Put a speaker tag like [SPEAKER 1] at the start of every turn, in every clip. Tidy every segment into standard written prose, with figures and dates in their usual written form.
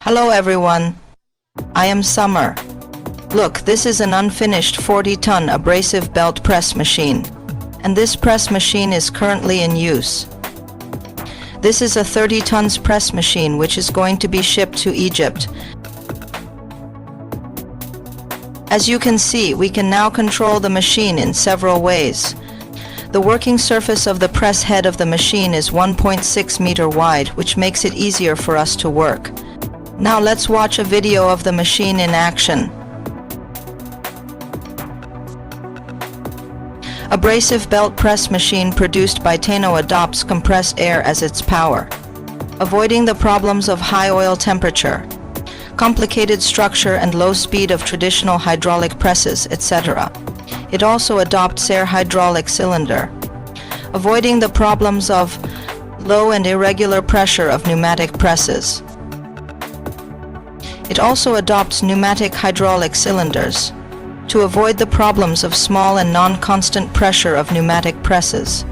[SPEAKER 1] Hello everyone, I am Summer. Look, this is an unfinished 40-ton abrasive belt press machine, and this press machine is currently in use. This is a 30 tons press machine which is going to be shipped to Egypt. As you can see, we can now control the machine in several ways. The working surface of the press head of the machine is 1.6 meter wide, which makes it easier for us to work. Now let's watch a video of the machine in action. Abrasive belt press machine produced by Tano adopts compressed air as its power, avoiding the problems of high oil temperature, complicated structure and low speed of traditional hydraulic presses, etc. It also adopts air hydraulic cylinder, avoiding the problems of low and irregular pressure of pneumatic presses. It also adopts pneumatic hydraulic cylinders to avoid the problems of small and non-constant pressure of pneumatic presses.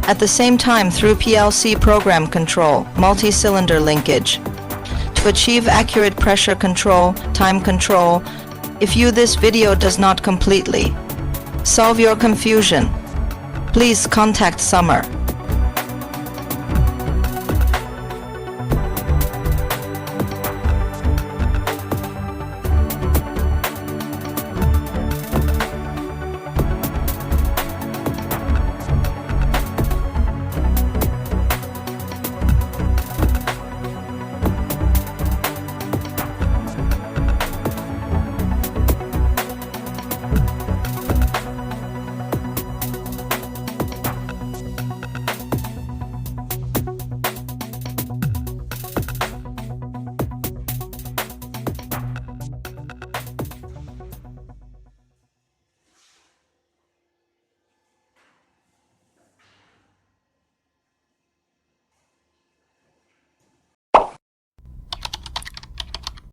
[SPEAKER 1] At the same time, through PLC program control, multi-cylinder linkage, to achieve accurate pressure control, time control. If this video does not completely solve your confusion, please contact Summer.